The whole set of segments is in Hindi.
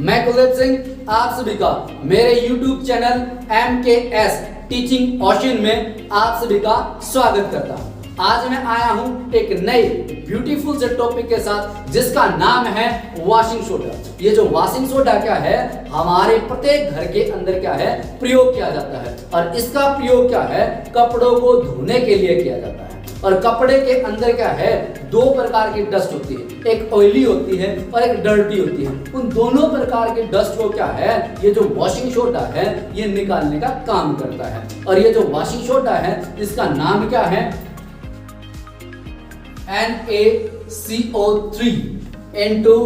मैं कुलदीप सिंह आप सभी का मेरे YouTube channel MKS teaching ocean में आप सभी का स्वागत करता हूं। आज मैं आया हूं एक नए ब्यूटीफुल से टॉपिक के साथ जिसका नाम है वॉशिंग सोडा। ये जो वॉशिंग सोडा क्या है, हमारे प्रत्येक घर के अंदर क्या है प्रयोग किया जाता है और इसका प्रयोग क्या है कपड़ों को धोने के लिए किया जाता है। और कपड़े के अंदर क्या है दो प्रकार की डस्ट होती है, एक ऑयली होती है और एक डर्टी होती है। उन दोनों प्रकार के डस्ट को क्या है ये जो वॉशिंग सोडा है ये निकालने का काम करता है। और ये जो वॉशिंग सोडा है इसका नाम क्या है NaCO3 into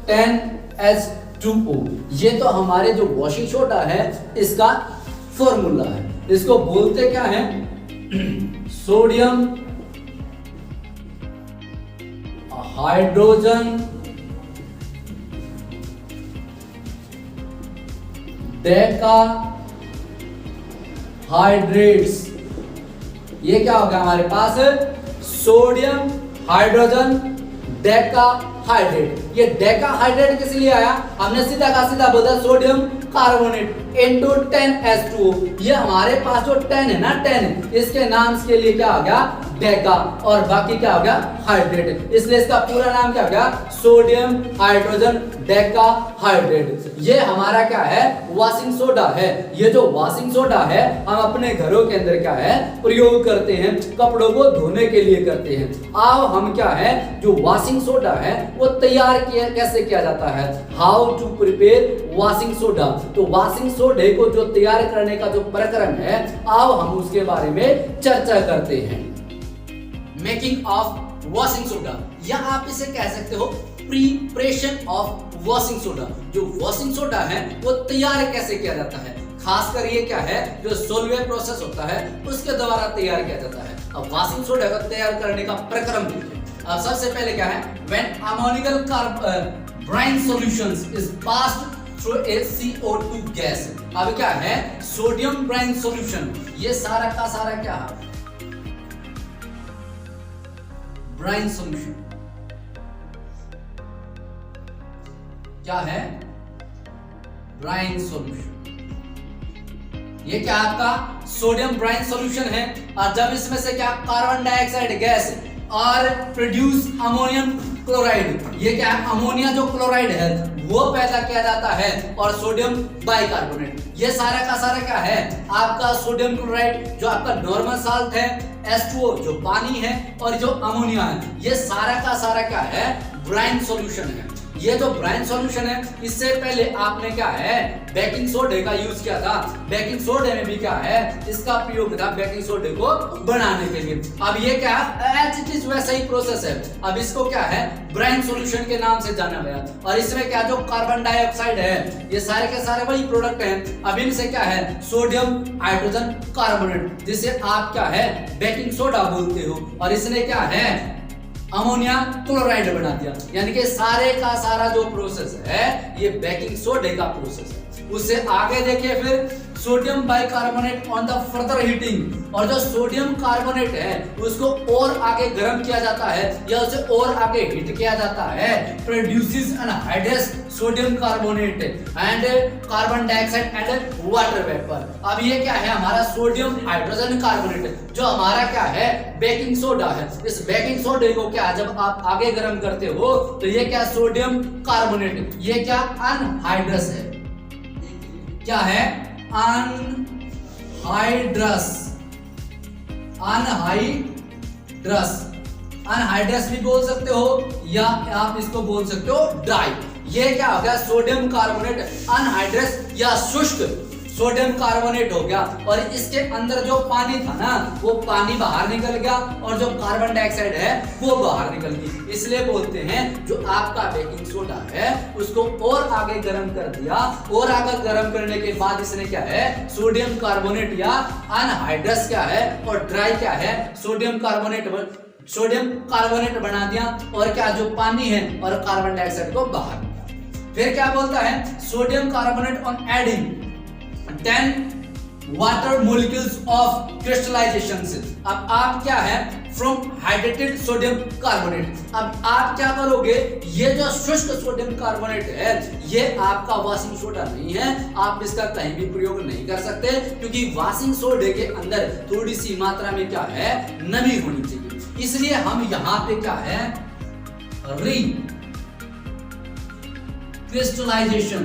10H2O। ये तो हमारे जो वॉशिंग सोडा है इसका फॉर्मूला है। इसको बोलते क्या है सोडियम हाइड्रोजन डेका हाइड्रेट्स। ये क्या होगा हमारे पास सोडियम हाइड्रोजन डेका हाइड्रेट। ये डेका हाइड्रेट किस लिए आया, हमने सीधा का सीधा बोला सोडियम कार्बोनेट इनटू 10H2O। ये हमारे पास जो 10 है ना 10 इसके नाम के लिए क्या हो गया डेका और बाकी क्या हो गया हाइड्रेट। इसलिए इसका पूरा नाम क्या हो गया सोडियम हाइड्रोजन डेका हाइड्रेट। ये हमारा क्या है वॉशिंग सोडा है। ये जो वॉशिंग सोडा है हम अपने घरों के अंदर क्या है प्रयोग करते हैं, कपड़ों को धोने के लिए करते हैं। अब हम क्या है जो वॉशिंग सोडा है वो तैयार कैसे किया जाता है, how to prepare washing soda. तो वॉशिंग सोडे को जो तैयार करने का जो प्रक्रम है अब हम उसके बारे में चर्चा करते हैं। मेकिंग ऑफ वॉशिंग सोडा या आप इसे कह सकते हो प्रिपरेशन ऑफ वॉशिंग सोडा। जो वॉशिंग सोडा है वो तैयार कैसे किया जाता है, खासकर ये क्या है जो सोलवेट प्रोसेस होता है उसके द्वारा तैयार किया जाता है। अब वॉशिंग सोडा को तैयार करने का प्रक्रम देखिए। अब सबसे पहले क्या है when ammoniacal brine solutions is passed through a CO2 gas. अब क्या है सोडियम ब्राइन सॉल्यूशन, ये सारा का सारा क्या है ब्राइन सॉल्यूशन क्या है ब्राइन सॉल्यूशन। ये क्या आपका सोडियम ब्राइन सॉल्यूशन है। और जब इसमें से क्या कार्बन डाइऑक्साइड गैस और प्रोड्यूस अमोनियम क्लोराइड, ये क्या है अमोनिया जो क्लोराइड है वो पैदा किया जाता है और सोडियम बाइकार्बोनेट। ये सारा का सारा क्या है आपका सोडियम क्लोराइड जो आपका नॉर्मल साल्ट है, H2O जो पानी है और जो अमोनिया है, ये सारा का सारा क्या है ब्राइन सॉल्यूशन है। ये जो ब्राइन सॉल्यूशन है इससे पहले आपने क्या है बेकिंग सोडे का यूज किया था। बेकिंग सोडे में भी क्या है इसका प्रयोग था बेकिंग सोडे को बनाने के लिए। अब ये क्या एज इट इज वैसा ही प्रोसेस है। अब इसको क्या है ब्राइन सॉल्यूशन के नाम से जाना गया और इसमें क्या जो कार्बन डाइऑक्साइड है ये सारे के सारे वही प्रोडक्ट हैं। अब इनसे क्या है सोडियम हाइड्रोजन कार्बोनेट जिसे आप क्या है बेकिंग सोडा बोलते हो और इसने क्या है अमोनिया क्लोराइड बना दिया। यानी कि सारे का सारा जो प्रोसेस है ये बेकिंग सोडे का प्रोसेस है। उससे आगे देखिए फिर sodium bicarbonate on the further heating, और जो सोडियम कार्बोनेट है उसको और आगे गर्म किया जाता है या उसे और आगे हीट किया जाता है, produces anhydrous sodium carbonate and carbon dioxide and water vapour. अब ये क्या है हमारा सोडियम हाइड्रोजन कार्बोनेट जो हमारा क्या है बेकिंग सोडा है। इस बेकिंग सोडे को क्या जब आप आगे गर्म करते हो तो ये क्या सोडियम कार्बोनेट, ये क्या अनहाइड्रस है, क्या है अनहाइड्रस। अनहाइड्रस भी बोल सकते हो या आप इसको बोल सकते हो ड्राई। ये क्या हो गया सोडियम कार्बोनेट अनहाइड्रस या शुष्क सोडियम कार्बोनेट हो गया और इसके अंदर जो पानी था ना वो पानी बाहर निकल गया और जो कार्बन डाइऑक्साइड है वो बाहर निकल गई। इसलिए बोलते हैं जो आपका बेकिंग सोडा है उसको और आगे गर्म कर दिया और आगे गर्म करने के बाद इसने क्या है सोडियम कार्बोनेट या अनहाइड्रस क्या है और ड्राई क्या है सोडियम कार्बोनेट बना दिया और क्या जो पानी है और कार्बन डाइऑक्साइड को बाहर। फिर क्या बोलता है sodium carbonate on adding 10 water molecules of crystallisation. अब आप क्या है फ्रॉम हाइड्रेटेड सोडियम कार्बोनेट। अब आप क्या करोगे, ये जो शुष्क सोडियम कार्बोनेट है ये आपका वॉशिंग सोडा नहीं है, आप इसका कहीं भी प्रयोग नहीं कर सकते, क्योंकि वॉशिंग सोडे के अंदर थोड़ी सी मात्रा में क्या है, नमी होनी चाहिए। इसलिए हम यहां पे क्या है, रिक्रिस्टलाइजेशन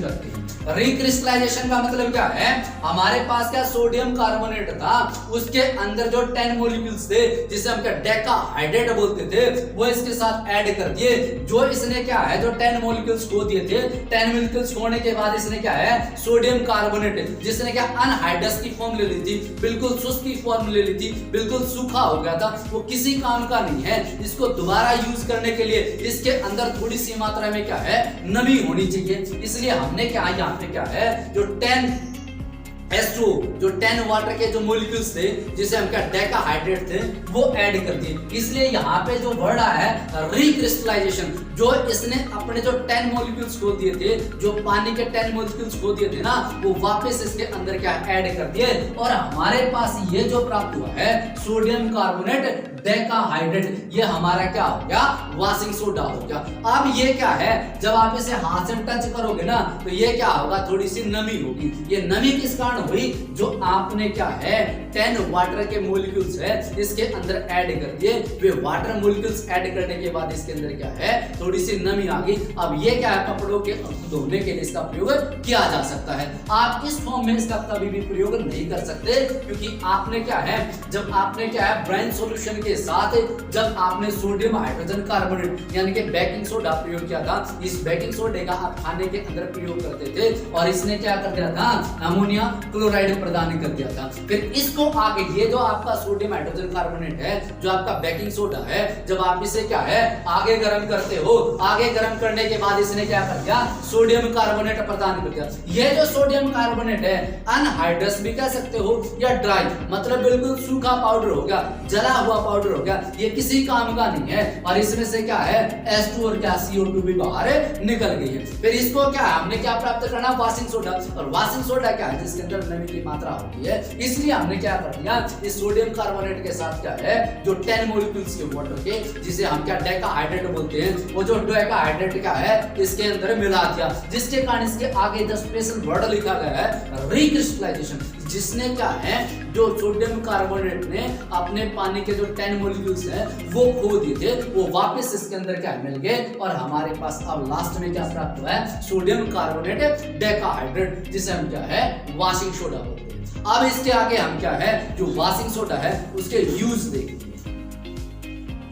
करते हैं। रिक्रिस्टलाइजेशन का मतलब क्या है, हमारे पास क्या सोडियम कार्बोनेट था, उसके अंदर जो 10 मॉलिक्यूल्स थे जिसे हम क्या डेकाहाइड्रेट बोलते थे, वो इसके साथ ऐड कर दिए। जो इसने क्या है, जो 10 मॉलिक्यूल्स खो दिए थे, 10 मॉलिक्यूल्स खोने के बाद इसने क्या है, सोडियम कार्बोनेट जिसने क्या अनहाइड्रस की फॉर्म ले ली थी, बिल्कुल शुष्क की फॉर्म ले ली थी, बिल्कुल सूखा हो गया था, वो किसी काम का नहीं है। इसको दोबारा यूज करने के लिए इसके अंदर थोड़ी सी मात्रा में क्या है, नमी होनी चाहिए। इसलिए हमने क्या यहाँ पे क्या है, जो 10H2 जो 10 वाटर के जो मॉलिक्यूल्स थे जिसे हम क्या डेकाहाइड्रेट थे, वो ऐड कर दिए। इसलिए यहाँ पे जो वर्ड आया है रिक्रिस्टलाइजेशन, जो इसने अपने जो 10 मॉलिक्यूल्स खो दिए थे, जो पानी के 10 मॉलिक्यूल्स खो दिए थे ना, वो वापस इसके अंदर क्या ऐड कर दिए, और हमारे पास ये जो प्राप्त हुआ है सोडियम कार्बोनेट डेकाहाइड्रेट, ये हमारा क्या हो गया, वॉशिंग सोडा हो गया। अब ये क्या है, जब आप इसे हाथ से टच करोगे ना, तो ये क्या होगा, थोड़ी सी नमी होगी। ये नमी किस कारण हुई, जो आपने क्या है 10 वाटर के मॉलिक्यूल्स है इसके अंदर ऐड कर दिए, वे वाटर मॉलिक्यूल्स ऐड करने के बाद इसके अंदर क्या है, थोड़ी सी नमी आ गई। अब ये क्या है, कपड़ों के धोने के लिए इसका प्रयोग किया जा सकता है। आप इस फॉर्म में इसका कभी भी प्रयोग नहीं कर सकते, क्योंकि आपने क्या है, जब आपने क्या है ब्राइन सॉल्यूशन के साथ जब आपने सोडियम हाइड्रोजन कार्बोनेट यानी कि बेकिंग सोडा प्रयोग किया था, इस बेकिंग सोडे का आप खाने के अंदर प्रयोग करते थे, और इसने क्या कर दिया था, अमोनिया क्लोराइड प्रदान कर दिया था। फिर इसको आगे ये जो आपका सोडियम हाइड्रोजन कार्बोनेट है, जो आपका बेकिंग सोडा है, जब आप इसे क्या है आगे गर्म करते हो, आगे गर्म करने के बाद इसने क्या कर दिया, सोडियम कार्बोनेट प्रदान कर दिया। ये जो सोडियम कार्बोनेट है अनहाइड्रस भी कह सकते हो, या ड्राई मतलब बिल्कुल सूखा पाउडर हो गया, जला हुआ पाउडर हो गया, ये किसी काम का नहीं है, और इसमें से क्या है H2 और क्या CO2 भी बाहर निकल गई है। फिर इसको क्या हमने क्या प्राप्त करना, वॉशिंग सोडा, और वॉशिंग सोडा क्या है, जिसके अंदर नमी की मात्रा होती है। इसलिए हमने क्या कर दिया, इस सोडियम कार्बोनेट के साथ क्या है, जो 10 मॉलिक्यूल्स के वाटर के, जिसे हम क्या डेकाहाइड्रेट बोलते हैं, वो जो डेकाहाइड्रेट क्या है इसके अंदर मिला दिया, जिसके कारण इसके आगे 10 स्पेशल वर्ड लिखा गया है रिक्रिस्टलाइजेशन, जिसने क्या है, जो सोडियम कार्बोनेट ने अपने पानी के जो 10 मॉलिक्यूल्स है वो खो दिए थे, वो वापस इसके अंदर क्या मिल गए, और हमारे पास अब लास्ट में क्या प्राप्त हुआ है, सोडियम कार्बोनेट डेकाहाइड्रेट, जिसे हम क्या है वॉशिंग सोडा बोलते हैं। अब इसके आगे हम क्या है, जो वॉशिंग सोडा है उसके यूज देखेंगे।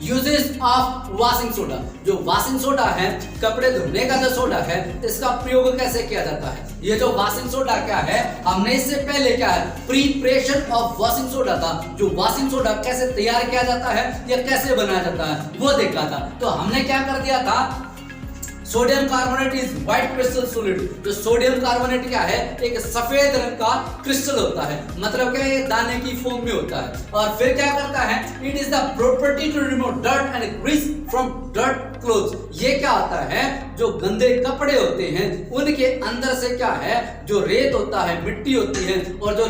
यूजेस ऑफ वॉशिंग सोडा, जो वॉशिंग सोडा है, कपड़े धोने का जो सोडा है, इसका प्रयोग कैसे किया जाता है। ये जो वॉशिंग सोडा क्या है, हमने इससे पहले क्या है प्रिपरेशन ऑफ वॉशिंग सोडा था, जो वॉशिंग सोडा कैसे तैयार किया जाता है या कैसे बनाया जाता है वो देखा था। तो हमने क्या कर दिया था, sodium carbonate is white crystal solid, जो सोडियम कार्बोनेट क्या है, एक सफेद रंग का क्रिस्टल होता है, मतलब क्या ये दाने की फॉर्म में होता है। और फिर क्या करता है, it is the property to remove dirt and grease from dirt clothes. ये क्या होता है, जो गंदे कपड़े होते हैं उनके अंदर से क्या है, जो रेत होता है, मिट्टी होती है, और जो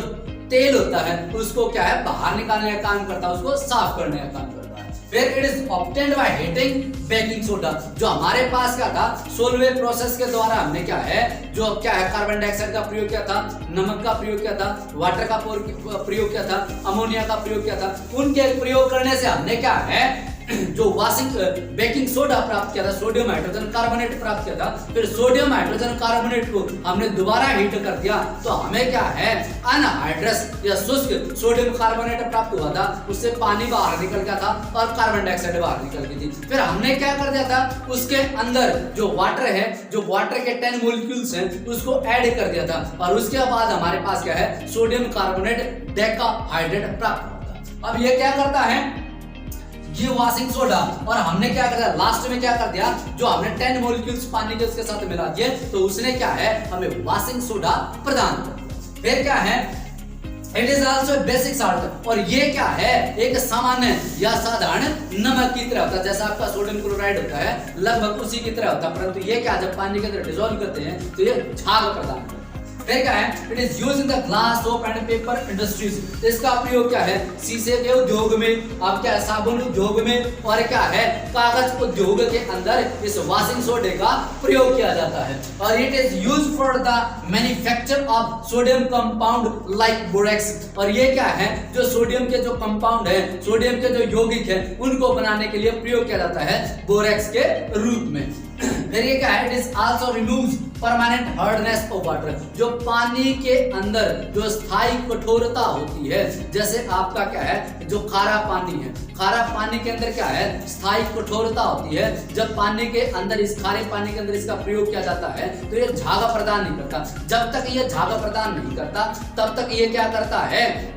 तेल होता है, उसको क्या है बाहर निकालने का काम करता है, उसको साफ करने का काम करता है। फिर it is obtained by heating baking soda, जो हमारे पास क्या था, सोलवे प्रोसेस के द्वारा हमने क्या है, जो क्या है कार्बन डाइऑक्साइड का प्रयोग किया था, नमक का प्रयोग किया था, वाटर का प्रयोग किया था, अमोनिया का प्रयोग किया था। उनके प्रयोग करने से हमने क्या है, जो वॉशिंग बेकिंग सोडा प्राप्त किया था, सोडियम हाइड्रोजन कार्बोनेट प्राप्त किया था। फिर सोडियम हाइड्रोजन कार्बोनेट को हमने दोबारा हीट कर दिया, तो हमें क्या है अनहाइड्रस या शुष्क सोडियम कार्बोनेट प्राप्त हुआ था, उससे पानी बाहर निकल गया था और कार्बन डाइऑक्साइड बाहर निकल गई थी। फिर हमने क्या कर दिया था, उसके अंदर जो वाटर है, जो वाटर के 10 मॉलिक्यूल्स हैं, उसको ऐड कर दिया था, और उसके बाद हमारे पास क्या है सोडियम कार्बोनेट डेकाहाइड्रेट प्राप्त हुआ था। अब ये क्या करता है, ये वॉशिंग सोडा, और हमने क्या कर दिया लास्ट में, क्या कर दिया, जो हमने 10 मॉलिक्यूल्स पानी के उसके साथ मिला दिए, तो उसने क्या है हमें वॉशिंग सोडा प्रदान कर दिया। फिर क्या है, it is also basic salt, और ये क्या है एक सामान्य या साधारण नमक की तरह होता है, जैसा आपका सोडियम क्लोराइड होता है लगभग उसी की तरह होता है, परंतु ये क्या जब पानी के अंदर डिसॉल्व करते हैं तो ये झाग प्रदान करता है। फिर क्या है, it is use in the glass soap and paper industries. इसका प्रयोग क्या है, शीशे के उद्योग में, आप क्या है साबुन उद्योग में, और क्या है कागज उद्योग के अंदर इस वॉशिंग सोडे का प्रयोग किया जाता है। और it is use for the manufacture of sodium compound like borax. और ये क्या है, जो सोडियम के जो कंपाउंड है, सोडियम के जो यौगिक है, उनको बनाने के लिए प्रयोग किया जाता है बोरेक्स के रूप में। फिर ये क्या है, it is also removes permanent hardness of water. जो पानी के अंदर जो स्थायी कठोरता होती है, जैसे आपका क्या है, जो खारा पानी है, खारा पानी के अंदर क्या है, स्थायी कठोरता होती है। जब पानी के अंदर, इस खारे पानी के अंदर इसका प्रयोग किया जाता है तो ये झाग प्रदान नहीं करता। जब तक ये झाग प्रदान नहीं करता तब तक ये क्या करता है,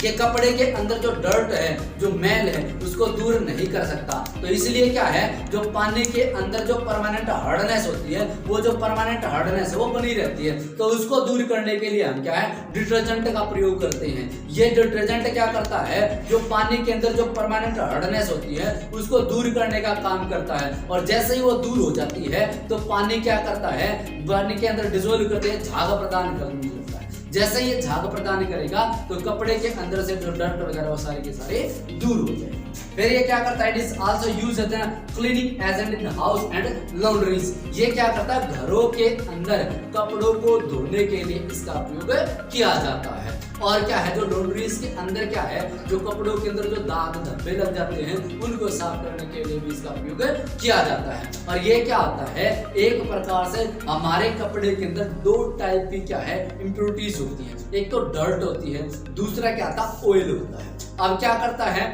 ये कपड़े के अंदर जो डर्ट है, जो मैल है, उसको दूर नहीं कर सकता। तो इसलिए क्या है, जो पानी के अंदर जो परमानेंट हार्डनेस होती है, वो जो परमानेंट हार्डनेस है वो बनी रहती है। तो उसको दूर करने के लिए हम क्या है, डिटर्जेंट का प्रयोग करते हैं। ये डिटर्जेंट क्या करता है, जो पानी के अंदर जो परमानेंट हार्डनेस होती है उसको दूर करने का काम करता है। और जैसे ही वो दूर हो जाती है तो पानी क्या करता है, पानी के अंदर डिजोल्व करते हैं, झाग प्रदान करने लगता है। जैसे ये झाग प्रदान करेगा तो कपड़े के अंदर से जो डर्ट वगैरह वो सारे के सारे दूर हो जाएंगे। फिर ये क्या करता है, it is also used as a cleaning agent in house and laundries. ये क्या करता है, घरों के अंदर कपड़ों को धोने के लिए इसका प्रयोग किया जाता है। और क्या है, जो लॉन्ड्रीज के अंदर क्या है, जो कपड़ों के अंदर जो दाग धब्बे लग जाते हैं उनको साफ करने के लिए भी इसका प्रयोग किया जाता है। और ये क्या होता है, एक प्रकार से हमारे कपड़े के अंदर दो टाइप की क्या है, इम्प्योरिटीज होती है। एक तो डर्ट होती है, दूसरा क्या था, ऑयल होता है। अब क्या करता है,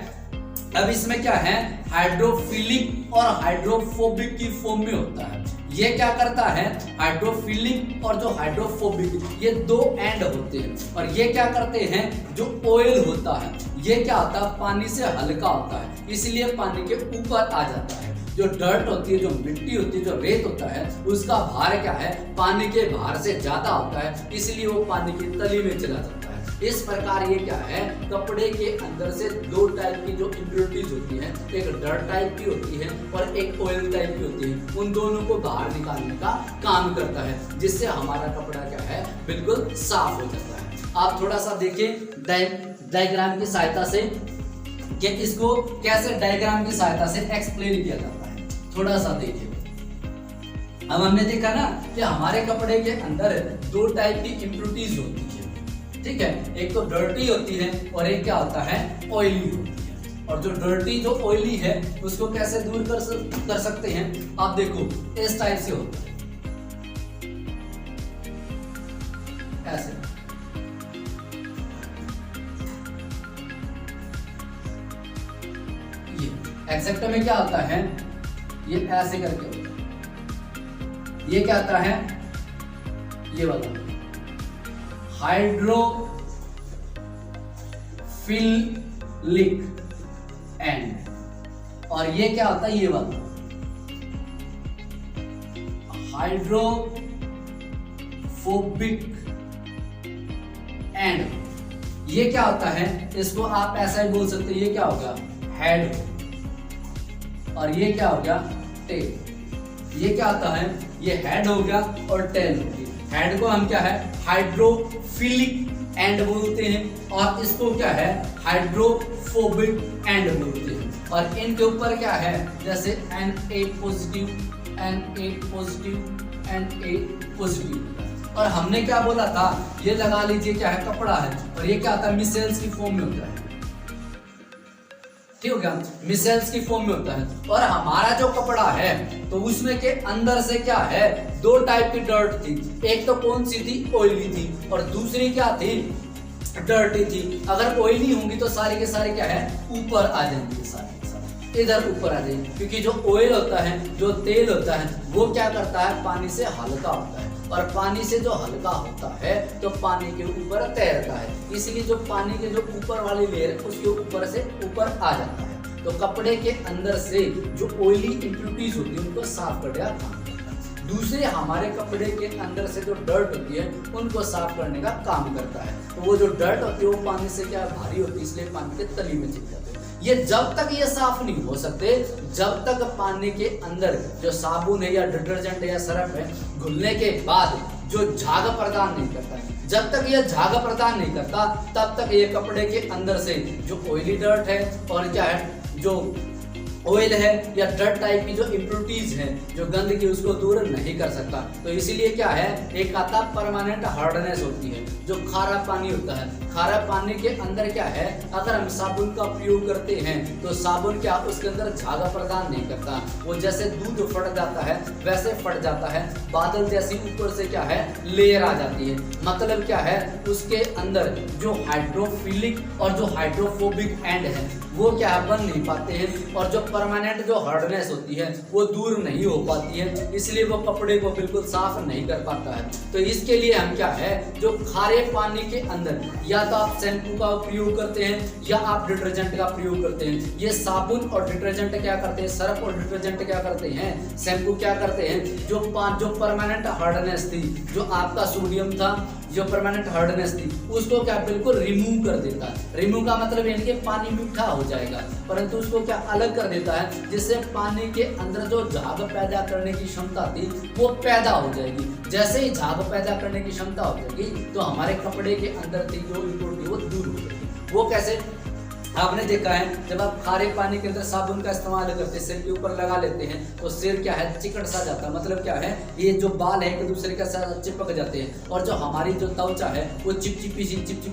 अब इसमें क्या है, हाइड्रोफिलिक और हाइड्रोफोबिक की फॉर्म में होता है। ये क्या करता है, हाइड्रोफिलिक और जो हाइड्रोफोबिक, ये दो एंड होते हैं। और ये क्या करते हैं, जो ऑयल होता है ये क्या होता है, पानी से हल्का होता है, इसलिए पानी के ऊपर आ जाता है। जो डर्ट होती है, जो मिट्टी होती है, जो रेत होता है, उसका भार क्या है, पानी के भार से ज्यादा होता है, इसलिए वो पानी की तली में चला जाता है। इस प्रकार ये क्या है, कपड़े के अंदर से दो टाइप की जो इम्प्योरिटीज होती है, एक डर्ट टाइप की होती है और एक ऑयल टाइप की होती है, उन दोनों को बाहर निकालने का काम करता है, जिससे हमारा कपड़ा क्या है, बिल्कुल साफ हो जाता है। आप थोड़ा सा देखिए डायग्राम की सहायता से कि इसको कैसे डायग्राम की सहायता से एक्सप्लेन किया जाता है। थोड़ा सा देखिए, अब हमने देखा ना कि हमारे कपड़े के अंदर दो टाइप की इम्प्योरिटीज होती है, ठीक है, एक तो डर्टी होती है और एक क्या होता है, ऑयली होती है। और जो डर्टी, जो ऑयली है, उसको कैसे दूर कर सकते हैं, आप देखो इस टाइप से होता है, ऐसे। ये एक्सेप्ट में क्या होता है, ये ऐसे करके होता है। ये क्या आता है, ये वाला हाइड्रोफिलिक एंड, और ये क्या होता है, ये वाला हाइड्रोफोबिक एंड। ये क्या होता है, इसको आप ऐसा ही बोल सकते हैं, ये क्या होगा, हेड, और ये क्या हो गया, टेल। ये क्या होता है, ये हेड हो गया और टेल हो गया। हेड को हम क्या है, हाइड्रोफिलिक एंड बोलते हैं, और इसको क्या है, हाइड्रोफोबिक एंड बोलते हैं। और इनके ऊपर क्या है, जैसे Na positive, Na positive, Na positive. और हमने क्या बोला था, ये लगा लीजिए क्या है, कपड़ा है, और ये क्या होता है, मिसेल्स की फॉर्म में होता है, ठीक हो गया, मिसेल्स की फॉर्म में होता है। और हमारा जो कपड़ा है तो उसमें के अंदर से क्या है, दो टाइप की डर्ट थी, एक तो कौन सी थी, ऑयली थी, और दूसरी क्या थी, डर्टी थी। अगर ऑयली होंगी तो सारी के सारे क्या है, ऊपर आ जाएंगे, सारे इधर ऊपर आ जाएंगे, क्योंकि जो ऑयल होता है, जो तेल होता है, वो क्या करता है, पानी से हल्का होता है, और पानी से जो हल्का होता है तो पानी के ऊपर तैरता है, इसलिए जो पानी के जो ऊपर वाली लेयर है उसके ऊपर से ऊपर आ जाता है। तो कपड़े के अंदर से जो ऑयली इम्प्योरिटीज होती है उनको साफ करने का काम करता है। दूसरे हमारे कपड़े के अंदर से जो डर्ट होती है उनको साफ करने का काम करता है। तो वो जो डर्ट होती है वो पानी से क्या भारी होती है, इसलिए पानी के तली में चिप जाते हैं। ये जब तक ये साफ नहीं हो सकते, जब तक पानी के अंदर जो साबुन है या डिटर्जेंट है या सरफ है, घुलने के बाद जो झाग प्रदान नहीं करता है। जब तक यह झाग प्रदान नहीं करता तब तक ये कपड़े के अंदर से जो ऑयली डर्ट है और क्या है जो ऑयल है या डर्ट टाइप की जो इम्प्योरिटीज है, जो गंदगी, उसको दूर नहीं कर सकता। तो इसीलिए क्या है, एक आता परमानेंट हार्डनेस होती है, जो खारा पानी होता है। खारा पानी के अंदर क्या है, अगर हम साबुन का प्रयोग करते हैं तो साबुन क्या उसके अंदर झाग प्रदान नहीं करता। वो जैसे दूध फट जाता है वैसे फट जाता है, बादल जैसी ऊपर से क्या है लेयर आ जाती है। मतलब क्या है, उसके अंदर जो हाइड्रोफिलिक और जो हाइड्रोफोबिक एंड है वो क्या बन नहीं पाते हैं, और जो परमानेंट जो हार्डनेस होती है वो दूर नहीं हो पाती है, इसलिए वो कपड़े को बिल्कुल साफ नहीं कर पाता है। तो इसके लिए हम क्या है, जो खारे पानी के अंदर या तो आप शैम्पू का प्रयोग करते हैं या आप डिटर्जेंट का प्रयोग करते हैं। ये साबुन और डिटर्जेंट क्या करते हैं, सर्फ और डिटर्जेंट क्या करते हैं, शैम्पू क्या करते हैं, जो परमानेंट हार्डनेस थी, जो आपका सोडियम था, जो परमानेंट हार्डनेस थी, उसको क्या बिल्कुल रिमूव कर देता है। रिमूव का मतलब यानी कि पानी मीठा हो जाएगा, परंतु उसको क्या अलग कर देता है, जिससे पानी के अंदर जो झाग पैदा करने की क्षमता थी वो पैदा हो जाएगी। जैसे ही झाग पैदा करने की क्षमता हो जाएगी तो हमारे कपड़े के अंदर थी जो इम्प्योरिटी वो दूर हो जाएगी। वो कैसे, आपने देखा है जब आप खारे पानी के अंदर साबुन का इस्तेमाल करते हैं, सिर के ऊपर लगा लेते हैं तो सिर क्या है चिकट सा जाता है। मतलब क्या है, ये जो बाल है एक दूसरे के साथ चिपक जाते हैं, और जो हमारी जो त्वचा है वो चिपचिपी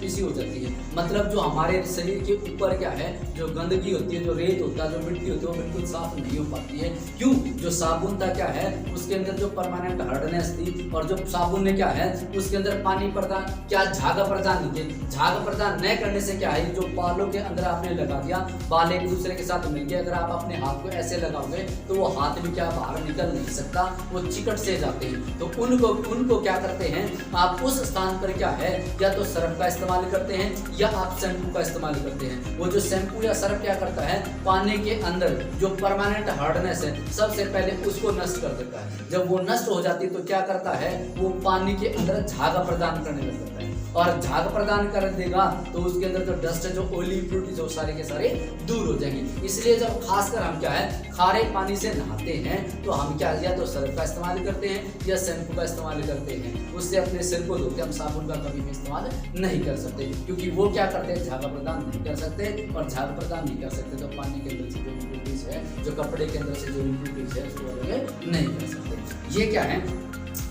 सी हो जाती है। मतलब जो हमारे शरीर के ऊपर क्या है, जो गंदगी होती है, जो रेत होता है, जो मिट्टी होती है, वो बिल्कुल साफ नहीं हो पाती है। क्यों, जो साबुन था क्या है उसके अंदर जो परमानेंट हार्डनेस थी, और जो साबुन ने क्या है उसके अंदर पानी प्रदान क्या झाग प्रदान नहीं किया। झाग प्रदान न करने से क्या है, जो बालों के अंदर आपने लगा दिया, बाल एक दूसरे के साथ मिल गए, अगर आप अपने हाथ को ऐसे लगाओगे तो वो हाथ भी क्या बाहर निकल नहीं सकता, वो चिकट से जाते हैं। तो उनको क्या करते हैं, आप उस स्थान पर क्या है या तो सर्फ का इस्तेमाल करते हैं या आप शैम्पू का इस्तेमाल करते हैं। वो जो शैम्पू या सर्फ क्या करता है, पानी के अंदर जो परमानेंट हार्डनेस है सबसे पहले उसको नष्ट कर देता है। जब वो नष्ट हो जाती है तो क्या करता है, वो पानी के अंदर झाग प्रदान करने लग जाता है, और झाग प्रदान कर देगा तो उसके अंदर जो डस्ट है, जो ऑयली इम्प्योरिटी, जो सारे के सारे दूर हो जाएंगे। इसलिए जब खासकर हम क्या है खारे पानी से नहाते हैं तो हम क्या या तो सर्फ का इस्तेमाल करते हैं या शैम्पू का इस्तेमाल करते हैं। उससे अपने सिर को धोते हम साबुन का कभी भी इस्तेमाल नहीं कर सकते, क्योंकि वो क्या करते हैं झाग प्रदान नहीं कर सकते, और झाग प्रदान नहीं कर सकते तो पानी के अंदर से जो इम्प्योरिटीज है, जो कपड़े के अंदर से जो इम्प्योरिटीज है उसको अलग नहीं कर सकते। ये क्या है,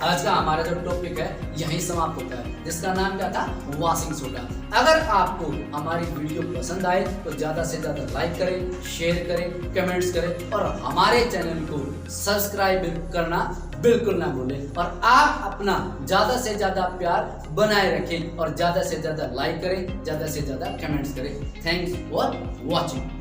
आज का हमारा जो टॉपिक है यहीं समाप्त होता है, जिसका नाम क्या था, वॉशिंग सोडा। अगर आपको हमारी वीडियो पसंद आए तो ज्यादा से ज्यादा लाइक करें, शेयर करें, कमेंट्स करें, और हमारे चैनल को सब्सक्राइब करना बिल्कुल ना भूलें। और आप अपना ज्यादा से ज्यादा प्यार बनाए रखें और ज्यादा से ज्यादा लाइक करें, ज्यादा से ज्यादा कमेंट्स करें। Thanks for watching.